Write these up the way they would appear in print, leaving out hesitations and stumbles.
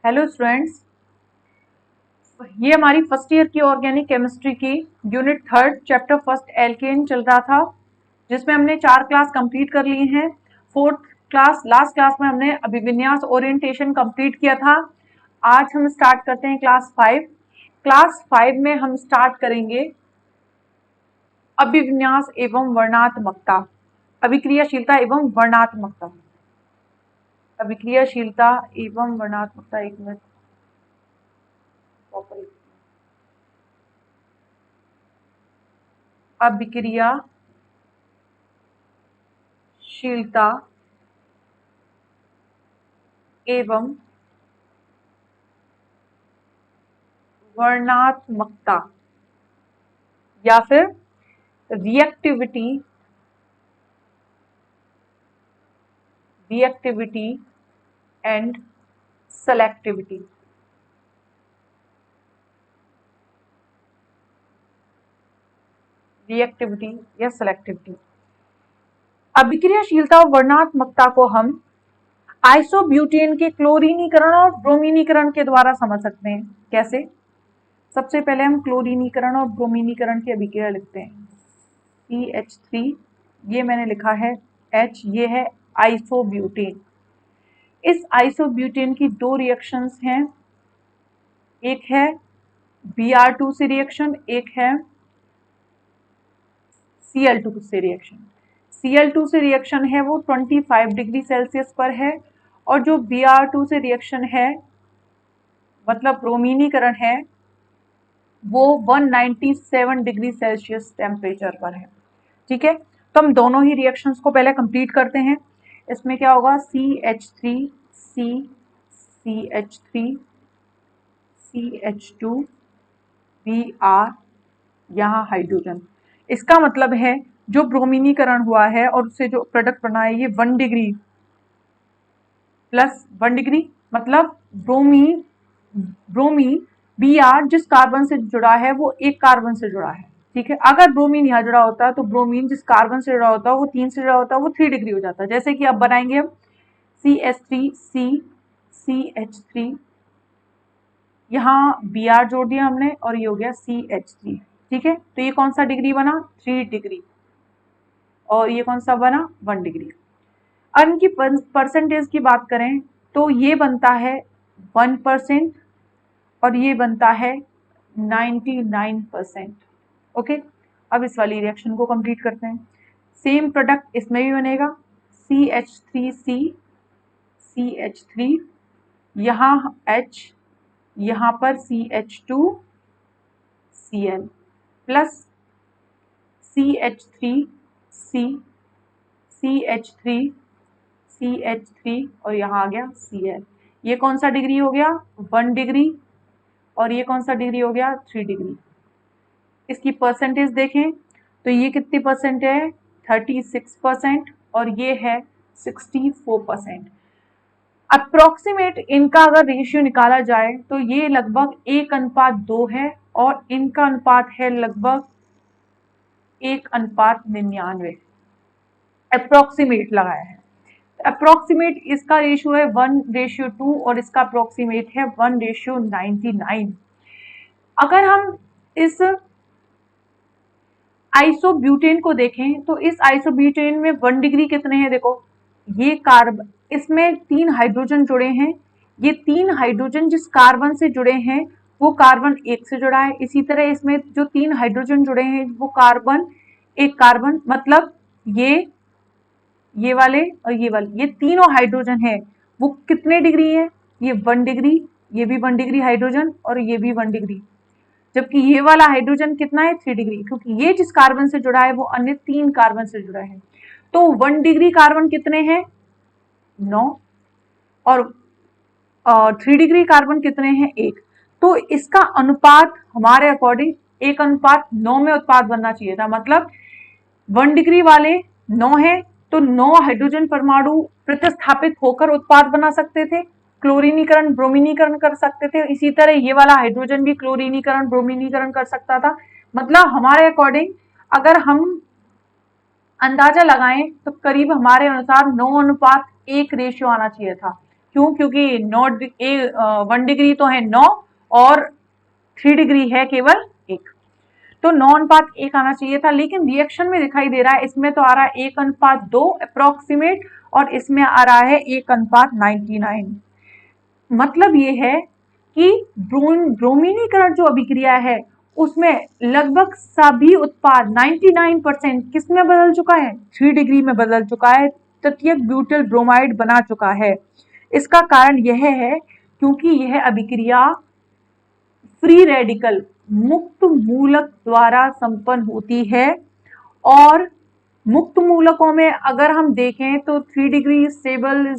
Hello students, ये हमारी first year की ऑर्गेनिक केमिस्ट्री की यूनिट 3 चैप्टर फर्स्ट एल्केन चल रहा था, जिसमें हमने 4 क्लास कंप्लीट कर ली हैं। 4th क्लास लास्ट क्लास में हमने अभिविन्यास ओरिएंटेशन कंप्लीट किया था। आज हम स्टार्ट करते हैं क्लास 5। क्लास 5 में हम स्टार्ट करेंगे अभिविन्यास एवं वर्णात्मकता, अभिक्रियाशीलता एवं वर्णात्मकता, अभिक्रियाशीलता एवं वर्णात्मकता। एक मिनट, अभिक्रियाशीलता एवं वर्णात्मकता या फिर रिएक्टिविटी एंड सेलेक्टिविटी। रिएक्टिविटी या सेलेक्टिविटी। अभिक्रियाशीलता और वर्णात्मकता को हम आइसोब्यूटेन के क्लोरीनीकरण और ब्रोमीनीकरण के द्वारा समझ सकते हैं। कैसे? सबसे पहले हम क्लोरीनीकरण और ब्रोमीनीकरण की अभिक्रिया लिखते हैं। CH3, ये मैंने लिखा है H, ये है आइसोब्यूटेन। इस आइसोब्यूटेन की 2 रिएक्शंस हैं, एक है Br2 से रिएक्शन, एक है Cl2 से रिएक्शन। Cl2 से रिएक्शन है वो 25 डिग्री सेल्सियस पर है, और जो Br2 से रिएक्शन है मतलब ब्रोमीनीकरण है वो 197 डिग्री सेल्सियस टेम्परेचर पर है। ठीक है, तो हम दोनों ही रिएक्शंस को पहले कंप्लीट करते हैं। इसमें क्या होगा? CH3 C CH3 CH2 Br, यहाँ हाइड्रोजन। इसका मतलब है जो ब्रोमीनीकरण हुआ है और उससे जो प्रोडक्ट बना है ये 1 डिग्री प्लस 1 डिग्री, मतलब ब्रोमी Br जिस कार्बन से जुड़ा है वो एक कार्बन से जुड़ा है। ठीक है, अगर ब्रोमीन यहाँ जुड़ा होता है तो ब्रोमीन जिस कार्बन से जुड़ा होता है वो 3 से जुड़ा होता है, वो 3 डिग्री हो जाता है। जैसे कि अब बनाएंगे हम CH3C CH3, यहाँ Br जोड़ दिया हमने और ये हो गया CH3। ठीक है, तो ये कौन सा डिग्री बना? 3 डिग्री, और ये कौन सा बना? 1 डिग्री। अब इनकी परसेंटेज की बात करें तो ये बनता है 1% और ये बनता है 99%। ओके, अब इस वाली रिएक्शन को कंप्लीट करते हैं। सेम प्रोडक्ट इसमें भी बनेगा, CH3C CH3, यहाँ H, यहाँ पर CH2Cl प्लस CH3C CH3 और यहाँ आ गया Cl। ये कौन सा डिग्री हो गया? 1 डिग्री, और ये कौन सा डिग्री हो गया? 3 डिग्री। इसकी परसेंटेज देखें तो ये कितनी परसेंट है? 36%, और ये है 64%। अप्रोक्सीमेट इनका अगर रेशियो निकाला जाए तो ये लगभग 1:2 है, और इनका अनुपात है लगभग 1:99। अप्रोक्सीमेट लगाया है। अप्रोक्सीमेट इसका रेशियो है 1:2 और इसका अप्रोक्सीमेट है 1:99। अगर हम इस आइसोब्यूटेन को देखें तो इस आइसोब्यूटेन में 1 डिग्री कितने हैं? देखो, ये कार्बन, इसमें 3 हाइड्रोजन जुड़े हैं। ये 3 हाइड्रोजन जिस कार्बन से जुड़े हैं वो कार्बन 1 से जुड़ा है। इसी तरह इसमें जो 3 हाइड्रोजन जुड़े हैं वो कार्बन, एक कार्बन, मतलब ये वाले और ये वाले, ये तीनों हाइड्रोजन है वो कितने डिग्री है? ये 1 डिग्री, ये भी 1 डिग्री हाइड्रोजन, और ये भी 1 डिग्री। जबकि ये वाला हाइड्रोजन कितना है? 3 डिग्री, क्योंकि ये जिस कार्बन से जुड़ा है वो अन्य 3 कार्बन से जुड़ा है। तो 1 डिग्री कार्बन कितने हैं? 9, और 3 डिग्री कार्बन कितने हैं? 1। तो इसका अनुपात हमारे अकॉर्डिंग 1:9 में उत्पाद बनना चाहिए था। मतलब 1 डिग्री वाले 9 है तो 9 हाइड्रोजन परमाणु प्रतिस्थापित होकर उत्पाद बना सकते थे, क्लोरीनीकरण ब्रोमीनीकरण कर सकते थे। इसी तरह ये वाला हाइड्रोजन भी क्लोरीनीकरण ब्रोमीनीकरण कर सकता था। मतलब हमारे अकॉर्डिंग अगर हम अंदाजा लगाएं तो करीब हमारे अनुसार 9:1 रेशियो आना चाहिए था, क्यों? क्योंकि 1 डिग्री तो है 9 और 3 डिग्री है केवल 1, तो 9:1 आना चाहिए था, लेकिन रिएक्शन में दिखाई दे रहा है, इसमें तो आ रहा है 1:2 अप्रोक्सीमेट, और इसमें आ रहा है 1:99। मतलब ये है कि ब्रोमीनीकरण जो अभिक्रिया है उसमें लगभग सभी उत्पाद 99% किस में बदल चुका है? 3 डिग्री में बदल चुका है, तृतीयक ब्यूटाइल ब्रोमाइड बना चुका है। इसका कारण यह है क्योंकि यह अभिक्रिया फ्री रेडिकल मुक्त मूलक द्वारा संपन्न होती है, और मुक्त मूलकों में अगर हम देखें तो 3 degree stable,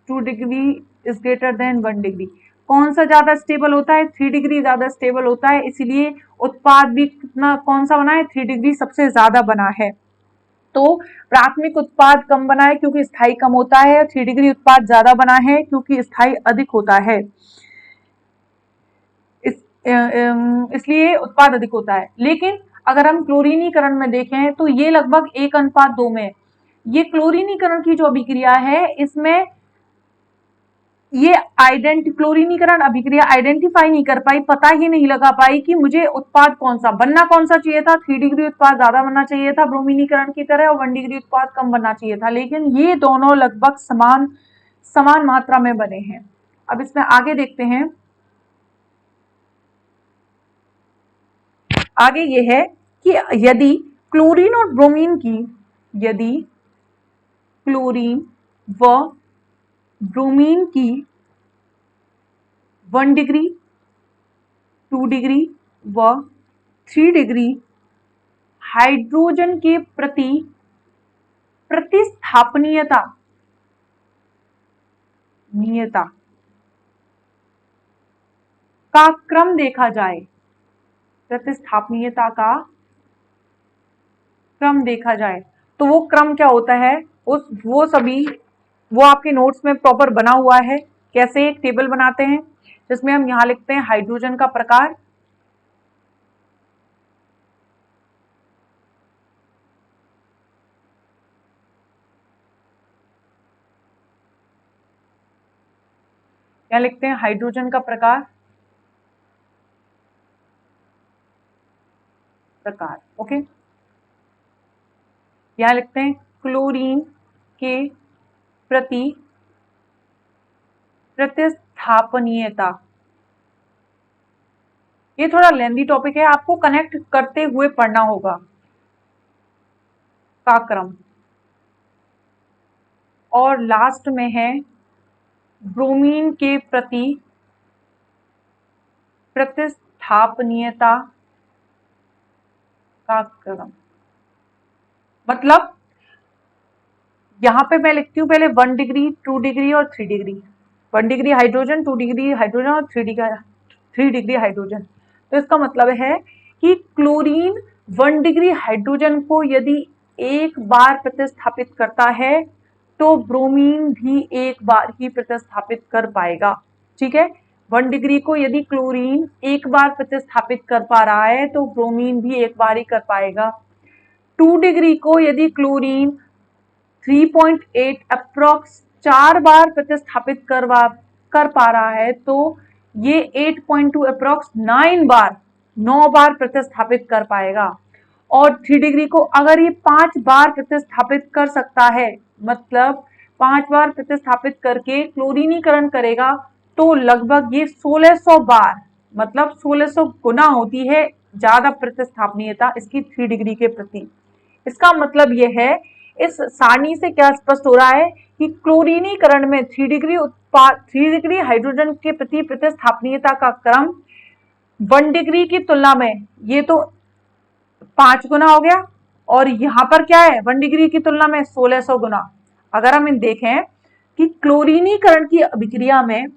2 degree is greater than 1 degree. कौन सा ज्यादा स्टेबल होता है? 3 डिग्री ज्यादा स्टेबल होता है, इसीलिए उत्पाद भी कितना कौन सा बना है? 3 डिग्री सबसे ज्यादा बना है। तो प्राथमिक उत्पाद कम बना है क्योंकि स्थायी कम होता है, 3 डिग्री उत्पाद ज्यादा बना है क्योंकि स्थायी अधिक होता है, इसलिए उत्पाद अधिक होता है। लेकिन अगर हम क्लोरीनीकरण में देखें तो ये लगभग 1:2 में, ये क्लोरीनीकरण की जो अभिक्रिया है इसमें ये क्लोरीनीकरण अभिक्रिया आइडेंटिफाई नहीं कर पाई, पता ही नहीं लगा पाई कि मुझे उत्पाद कौन सा बनना, कौन सा चाहिए था। 3 डिग्री उत्पाद ज्यादा बनना चाहिए था ब्रोमीनीकरण की तरह, और 1 डिग्री उत्पाद कम बनना चाहिए था, लेकिन ये दोनों लगभग समान मात्रा में बने हैं। अब इसमें आगे देखते हैं। आगे ये है कि यदि क्लोरीन और ब्रोमीन की, यदि क्लोरीन व ब्रोमीन की 1 डिग्री, 2 डिग्री व 3 डिग्री हाइड्रोजन के प्रति प्रतिस्थापनीयता का क्रम देखा जाए, प्रतिस्थापनीयता का क्रम देखा जाए, तो वो क्रम क्या होता है? वो आपके नोट्स में प्रॉपर बना हुआ है। कैसे? एक टेबल बनाते हैं जिसमें हम यहां लिखते हैं हाइड्रोजन का प्रकार, क्या लिखते हैं? हाइड्रोजन का प्रकार, ओके। यहां लिखते हैं क्लोरीन के प्रति प्रतिस्थापनीयता। ये थोड़ा लेंदी टॉपिक है, आपको कनेक्ट करते हुए पढ़ना होगा का क्रम। और लास्ट में है ब्रोमीन के प्रति प्रतिस्थापनीयता का क्रम। मतलब यहां पे मैं लिखती हूँ पहले 1 डिग्री, 2 डिग्री और 3 degree. 1 degree hydrogen, 2 degree hydrogen और 3 डिग्री हाइड्रोजन। तो इसका मतलब है कि क्लोरीन 1 डिग्री हाइड्रोजन को यदि एक बार प्रतिस्थापित करता है तो ब्रोमीन भी एक बार ही प्रतिस्थापित कर पाएगा। ठीक है, 1 डिग्री को यदि क्लोरीन एक बार प्रतिस्थापित कर पा रहा है तो ब्रोमीन भी एक बार ही कर पाएगा। 2 डिग्री को यदि क्लोरीन 3.8 अप्रोक्स 4 बार प्रतिस्थापित कर पा रहा है तो ये 8.2 अप्रोक्स 9 बार प्रतिस्थापित कर पाएगा। और 3 डिग्री को अगर ये 5 बार प्रतिस्थापित कर सकता है, मतलब 5 बार प्रतिस्थापित करके क्लोरीनीकरण करेगा, तो लगभग ये 1600 बार, मतलब 1600 गुना होती है ज्यादा प्रतिस्थापनीयता इसकी 3 डिग्री के प्रति। इसका मतलब यह है, इस सारणी से क्या स्पष्ट हो रहा है कि क्लोरीनीकरण में 3 डिग्री हाइड्रोजन के प्रति प्रतिस्थापनीयता का क्रम 1 डिग्री की तुलना में ये तो 5 गुना हो गया, और यहां पर क्या है 1 डिग्री की तुलना में 1600 गुना। अगर हम इन देखें कि क्लोरीनीकरण की अभिक्रिया में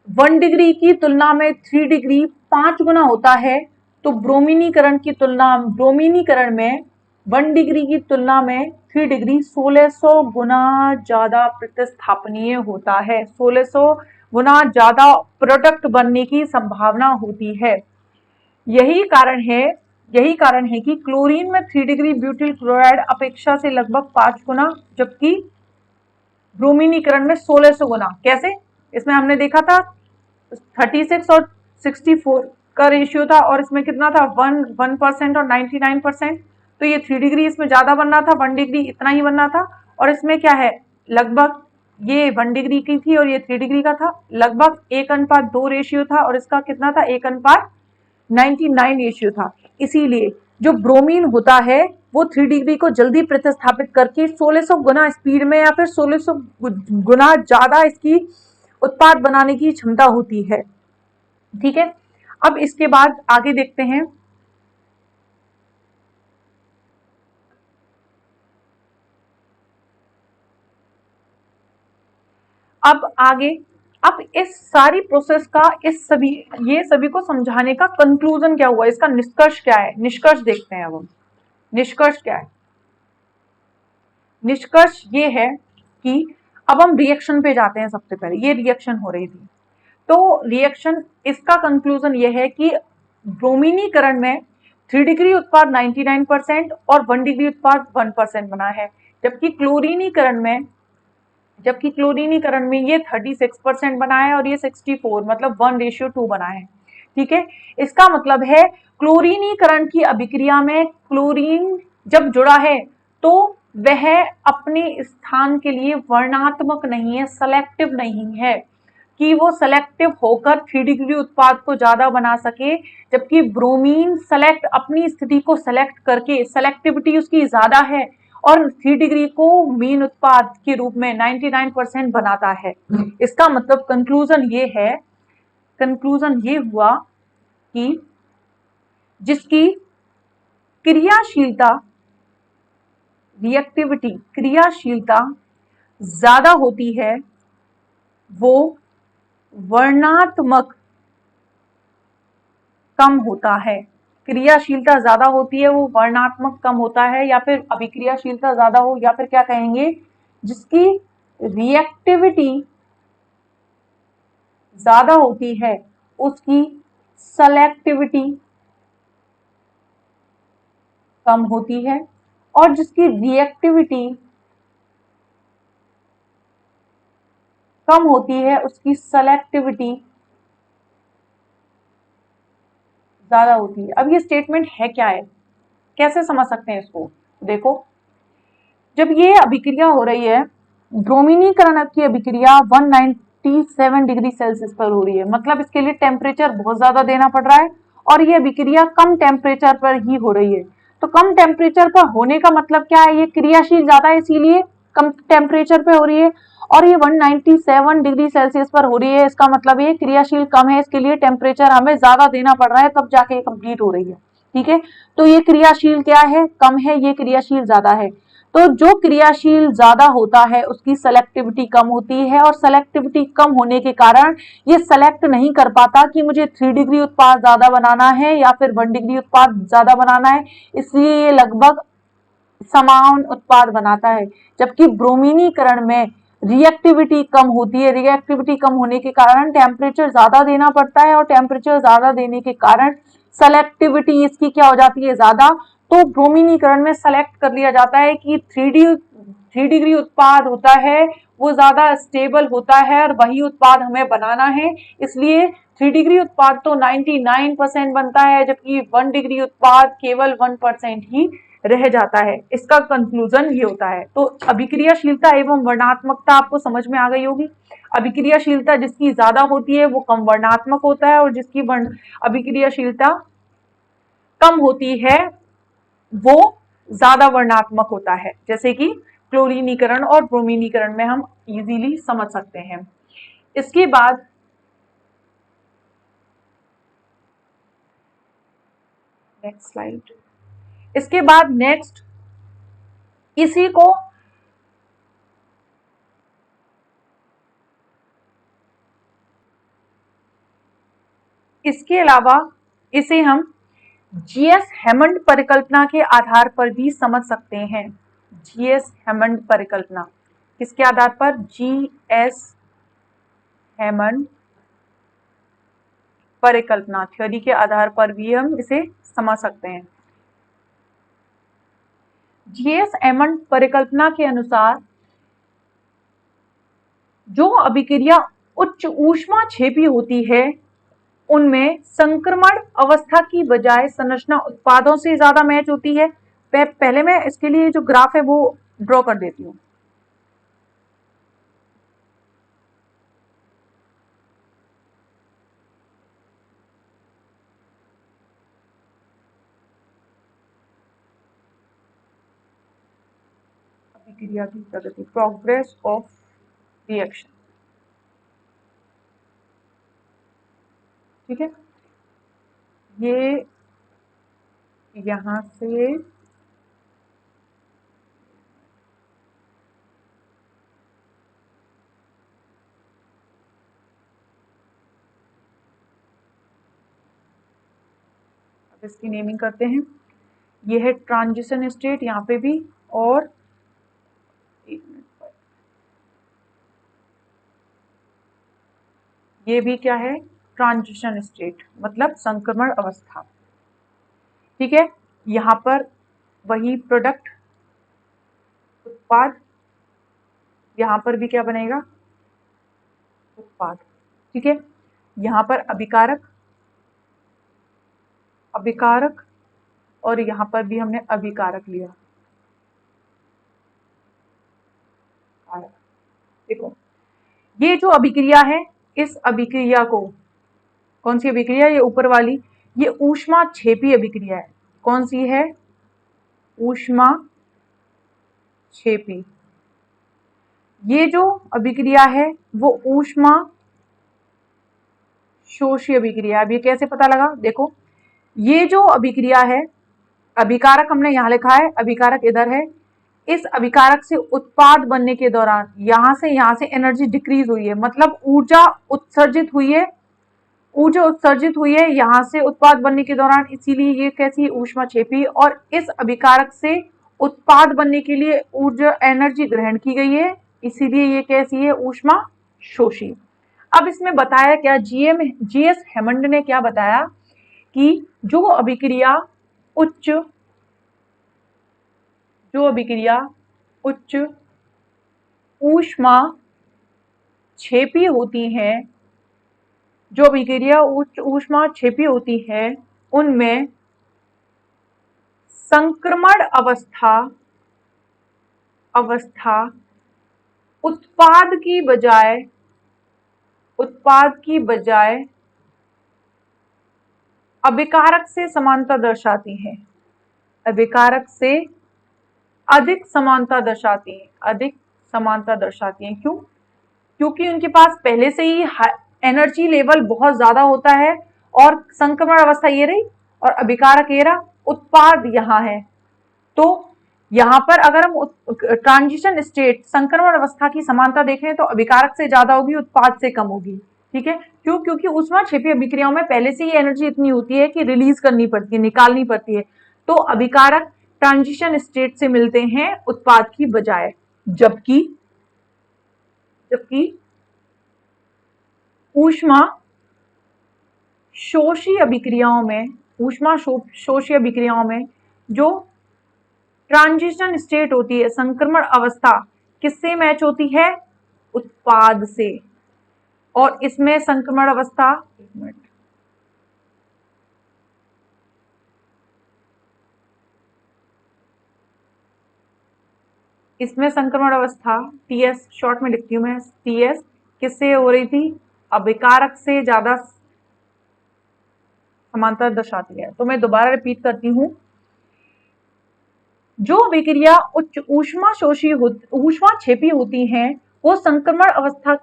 1 डिग्री की तुलना में 3 डिग्री 5 गुना होता है, तो ब्रोमीनीकरण में 1 डिग्री की तुलना में 3 डिग्री 1600 गुना ज्यादा प्रतिस्थापनीय होता है, 1600 गुना ज्यादा प्रोडक्ट बनने की संभावना होती है। यही कारण है कि क्लोरीन में 3 डिग्री ब्यूटिल क्लोराइड अपेक्षा से लगभग 5 गुना, जबकि ब्रोमीनीकरण में 1600 गुना। कैसे? इसमें हमने देखा था 36 और 64 का रेशियो था, और इसमें कितना था 1% और 99%। तो ये 3 डिग्री इसमें ज्यादा बनना था, 1 डिग्री इतना ही बनना था। और इसमें क्या है, लगभग ये 1 डिग्री की थी और ये 3 डिग्री का था, लगभग 1:2 रेशियो था, और इसका कितना था 1:99 रेशियो था। इसीलिए जो ब्रोमीन होता है वो 3 डिग्री को जल्दी प्रतिस्थापित करके 1600 गुना स्पीड में या फिर 1600 गुना ज्यादा इसकी उत्पाद बनाने की क्षमता होती है। ठीक है, अब इसके बाद आगे देखते हैं। अब आगे, अब इस सारी प्रोसेस का ये सभी को समझाने का कंक्लूजन क्या हुआ, इसका निष्कर्ष क्या है, निष्कर्ष देखते हैं। अब हम निष्कर्ष क्या है, निष्कर्ष ये है कि अब हम रिएक्शन पे जाते हैं। सबसे पहले ये रिएक्शन हो रही थी, तो रिएक्शन, इसका कंक्लूजन ये है कि ब्रोमीनीकरण में 3 डिग्री उत्पाद 99% और 1 डिग्री उत्पाद 1% बना है, जबकि क्लोरीनीकरण में ये 36% बना है और ये 64, मतलब 1:2 बना है। ठीक है, इसका मतलब है क्लोरीनीकरण की अभिक्रिया में क्लोरीन जब जुड़ा है तो वह अपने स्थान के लिए वर्णात्मक नहीं है, सेलेक्टिव नहीं है, कि वो सेलेक्टिव होकर 3 डिग्री उत्पाद को ज्यादा बना सके, जबकि ब्रोमीन सेलेक्ट अपनी स्थिति को सेलेक्ट करके सेलेक्टिविटी उसकी ज्यादा है और 3 डिग्री को मीन उत्पाद के रूप में 99% बनाता है। इसका मतलब कंक्लूजन ये हुआ कि जिसकी क्रियाशीलता रिएक्टिविटी क्रियाशीलता ज्यादा होती है वो वर्णात्मक कम होता है। क्रियाशीलता ज्यादा होती है वो वर्णात्मक कम होता है, या फिर अभिक्रियाशीलता ज्यादा हो, या फिर क्या कहेंगे, जिसकी रिएक्टिविटी ज्यादा होती है उसकी सेलेक्टिविटी कम होती है, और जिसकी रिएक्टिविटी कम होती है उसकी सेलेक्टिविटी ज्यादा होती है। अब ये स्टेटमेंट है क्या है, कैसे समझ सकते हैं इसको? देखो, जब ये अभिक्रिया हो रही है, ब्रोमीनीकरण की अभिक्रिया 197 डिग्री सेल्सियस पर हो रही है, मतलब इसके लिए टेम्परेचर बहुत ज्यादा देना पड़ रहा है, और ये अभिक्रिया कम टेम्परेचर पर ही हो रही है। तो कम टेम्परेचर पर होने का मतलब क्या है, ये क्रियाशील ज्यादा है इसीलिए कम टेम्परेचर पे हो रही है, और ये 197 डिग्री सेल्सियस पर हो रही है, इसका मतलब ये क्रियाशील कम है, इसके लिए टेम्परेचर हमें ज्यादा देना पड़ रहा है, तब जाके ये कंप्लीट हो रही है। ठीक है, तो ये क्रियाशील क्या है, कम है, ये क्रियाशील ज्यादा है। तो जो क्रियाशील ज्यादा होता है उसकी सेलेक्टिविटी कम होती है, और सेलेक्टिविटी कम होने के कारण ये सेलेक्ट नहीं कर पाता कि मुझे 3 डिग्री उत्पाद ज्यादा बनाना है या फिर 1 डिग्री उत्पाद ज्यादा बनाना है, इसलिए ये लगभग समान उत्पाद बनाता है। जबकि ब्रोमीनीकरण में रिएक्टिविटी कम होती है, रिएक्टिविटी कम होने के कारण टेम्परेचर ज्यादा देना पड़ता है, और टेम्परेचर ज्यादा देने के कारण सेलेक्टिविटी इसकी क्या हो जाती है, ज्यादा। तो ब्रोमीनीकरण में सेलेक्ट कर लिया जाता है कि 3 डिग्री उत्पाद होता है वो ज्यादा स्टेबल होता है और वही उत्पाद हमें बनाना है, इसलिए 3 डिग्री उत्पाद तो 99% बनता है, जबकि 1 डिग्री उत्पाद केवल 1% ही रह जाता है। इसका कंक्लूजन ये होता है। तो अभिक्रियाशीलता एवं वर्णात्मकता आपको समझ में आ गई होगी। अभिक्रियाशीलता जिसकी ज्यादा होती है वो कम वर्णात्मक होता है, और जिसकी अभिक्रियाशीलता कम होती है वो ज्यादा वर्णात्मक होता है, जैसे कि क्लोरीनीकरण और ब्रोमीनीकरण में हम इजीली समझ सकते हैं। इसके बाद नेक्स्ट स्लाइड, इसके बाद नेक्स्ट इसी को इसके अलावा इसे हम जीएस हेमंड परिकल्पना के आधार पर भी समझ सकते हैं। जीएस हेमंड परिकल्पना किसके आधार पर, जीएस हेमंड परिकल्पना थ्योरी के आधार पर भी हम इसे समझ सकते हैं। जीएस हेमंड परिकल्पना के अनुसार जो अभिक्रिया उच्च ऊष्मा क्षेपी होती है उनमें संक्रमण अवस्था की बजाय संरचना उत्पादों से ज्यादा मैच होती है। पहले मैं इसके लिए जो ग्राफ है वो ड्रॉ कर देती हूँ। अभिक्रिया की प्रगति, प्रोग्रेस ऑफ रिएक्शन, ठीक है। ये यहां से अब इसकी नेमिंग करते हैं। ये है ट्रांजिशन स्टेट यहाँ पे भी, और ये भी क्या है, ट्रांजिशन स्टेट मतलब संक्रमण अवस्था, ठीक है। यहाँ पर वही प्रोडक्ट उत्पाद, यहाँ पर भी क्या बनेगा, उत्पाद, ठीक है। यहाँ पर अभिकारक, अभिकारक, और यहाँ पर भी हमने अभिकारक लिया। देखो ये जो अभिक्रिया है, इस अभिक्रिया को, कौन सी अभिक्रिया, ये ऊपर वाली, ये ऊष्मा क्षेपी अभिक्रिया है। कौन सी है, ऊष्मा क्षेपी। ये जो अभिक्रिया है वो ऊष्मा शोषी अभिक्रिया। अब ये कैसे पता लगा, देखो ये जो अभिक्रिया है, अभिकारक हमने यहाँ लिखा है, अभिकारक इधर है। इस अभिकारक से उत्पाद बनने के दौरान यहाँ से एनर्जी डिक्रीज हुई है, मतलब ऊर्जा उत्सर्जित हुई है, ऊर्जा उत्सर्जित हुई है यहाँ से उत्पाद बनने के दौरान, इसीलिए ये कैसी ऊष्मा क्षेपी। और इस अभिकारक से उत्पाद बनने के लिए ऊर्जा एनर्जी ग्रहण की गई है, इसीलिए ये कैसी है, ऊष्मा शोषी। अब इसमें बताया क्या, जीएस हेमंड ने क्या बताया कि जो अभिक्रिया उच्च ऊष्मा क्षेपी होती हैं, जो अभिक्रिया उच्च ऊष्मा क्षेपी होती है उनमें संक्रमण अवस्था उत्पाद की बजाय अभिकारक से समानता दर्शाती हैं, अभिकारक से अधिक समानता दर्शाती हैं। क्यों, क्योंकि उनके पास पहले से ही एनर्जी लेवल बहुत ज्यादा होता है, और संक्रमण अवस्था ये रही और अभिकारक ये रहा, उत्पाद यहाँ है। तो यहाँ पर अगर हम ट्रांजिशन स्टेट संक्रमण अवस्था की समानता देखें तो अभिकारक से ज्यादा होगी, उत्पाद से कम होगी, ठीक है। क्यों, क्योंकि ऊष्मा क्षेपी अभिक्रियाओं में पहले से ही एनर्जी इतनी होती है कि रिलीज करनी पड़ती है, निकालनी पड़ती है। तो अभिकारक ट्रांजिशन स्टेट से मिलते हैं उत्पाद की बजाय, जबकि ऊष्मा शोषी अभिक्रियाओं में जो ट्रांजिशन स्टेट होती है, संक्रमण अवस्था, किससे मैच होती है, उत्पाद से। और इसमें संक्रमण अवस्था, इसमें संक्रमण अवस्था टीएस, शॉर्ट में लिखती हूं मैं टीएस, किससे हो रही थी, अभिकारक से ज्यादा समांतर दर्शाती है। तो मैं दोबारा रिपीट करती हूं, जो अभिक्रिया उच्च ऊष्मा क्षेपी होती हैं वो संक्रमण अवस्था,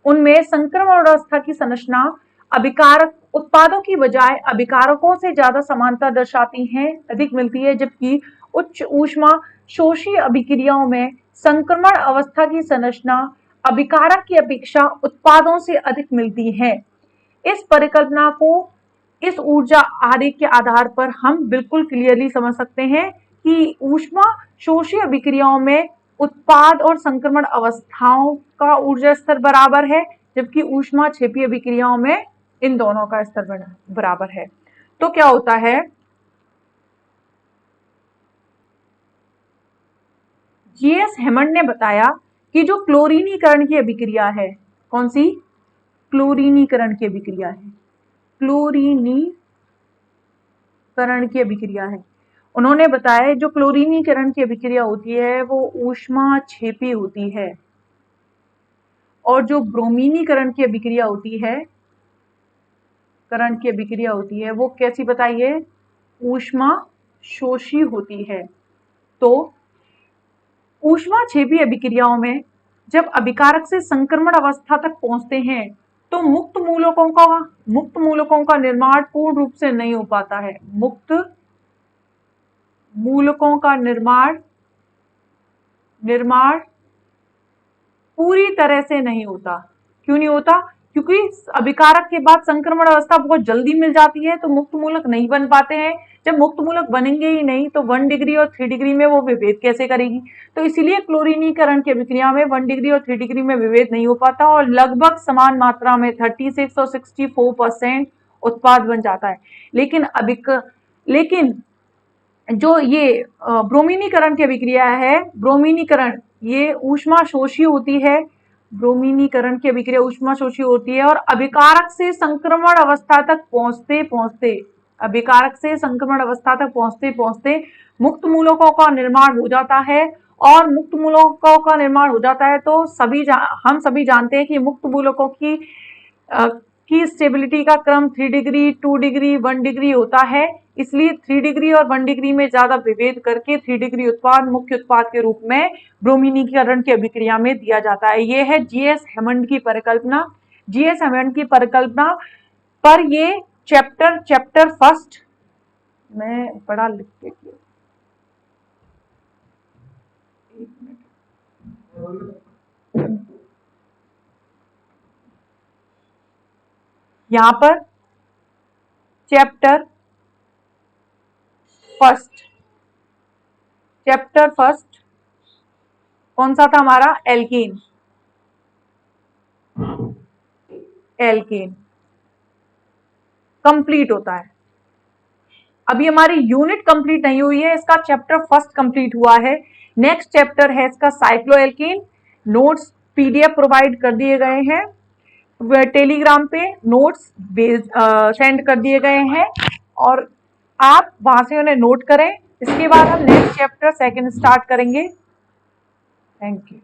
उनमें संक्रमण अवस्था की संरचना अभिकारक उत्पादों की बजाय अभिकारकों से ज्यादा समानता दर्शाती हैं, अधिक मिलती है, जबकि उच्च ऊष्मा शोषी अभिक्रियाओं में संक्रमण अवस्था की संरचना अभिकारक की अपेक्षा उत्पादों से अधिक मिलती है। इस परिकल्पना को इस ऊर्जा आरेख के आधार पर हम बिल्कुल क्लियरली समझ सकते हैं कि ऊष्मा शोषी अभिक्रियाओं में उत्पाद और संक्रमण अवस्थाओं का ऊर्जा स्तर बराबर है, जबकि ऊष्मा क्षेपी अभिक्रियाओं में इन दोनों का स्तर बराबर है। तो क्या होता है, जीएस हेमंड ने बताया कि जो क्लोरीनीकरण की अभिक्रिया है, कौन सी? क्लोरीनीकरण की अभिक्रिया है, क्लोरीनीकरण की अभिक्रिया है। उन्होंने बताया जो क्लोरीनीकरण की अभिक्रिया होती है वो ऊष्माक्षेपी होती है, और जो ब्रोमीनीकरण की अभिक्रिया होती है, करण की अभिक्रिया होती है, वो कैसी बताइए? ऊष्मा शोषी होती है। तो ऊष्माक्षेपी अभिक्रियाओं में जब अभिकारक से संक्रमण अवस्था तक पहुंचते हैं तो मुक्त मूलकों का निर्माण पूर्ण रूप से नहीं हो पाता है। मुक्त मूलकों का निर्माण पूरी तरह से नहीं होता। क्यों नहीं होता? क्योंकि अभिकारक के बाद संक्रमण अवस्था बहुत जल्दी मिल जाती है, तो मुक्त मूलक नहीं बन पाते हैं। जब मुक्त मूलक बनेंगे ही नहीं तो 1 डिग्री और 3 डिग्री में वो विभेद कैसे करेगी? तो इसीलिए क्लोरीनीकरण की अभिक्रिया में 1 डिग्री और 3 डिग्री में विभेद नहीं हो पाता और लगभग समान मात्रा में 36 और 64% उत्पाद बन जाता है। लेकिन जो ये ब्रोमीनीकरण की अभिक्रिया है, ब्रोमीनीकरण ये ऊष्मा शोषी होती है, ब्रोमीनीकरण की अभिक्रिया ऊष्मा शोषी होती है और अभिकारक से संक्रमण अवस्था तक पहुंचते मुक्त मूलकों का निर्माण हो जाता है। और मुक्त मूलकों का निर्माण हो जाता है तो हम सभी जानते हैं कि मुक्त मूलकों की स्टेबिलिटी का क्रम 3 डिग्री, 2 डिग्री, 1 डिग्री होता है। इसलिए 3 डिग्री और 1 डिग्री में ज्यादा विभेद करके 3 डिग्री उत्पाद मुख्य उत्पाद के रूप में ब्रोमीनीकरण की अभिक्रिया में दिया जाता है। यह है जीएस हेमंड की परिकल्पना। जीएस हेमंड की परिकल्पना पर ये चैप्टर फर्स्ट मैं बड़ा लिख के किया। यहां पर चैप्टर फर्स्ट कौन सा था हमारा? एल्कीन कंप्लीट होता है। अभी हमारी यूनिट कंप्लीट नहीं हुई है, इसका चैप्टर फर्स्ट कंप्लीट हुआ है। नेक्स्ट चैप्टर है इसका साइक्लोएल्कीन। नोट्स पीडीएफ प्रोवाइड कर दिए गए हैं, टेलीग्राम पे नोट्स सेंड कर दिए गए हैं और आप वहां से उन्हें नोट करें। इसके बाद हम नेक्स्ट चैप्टर सेकंड स्टार्ट करेंगे। Thank you.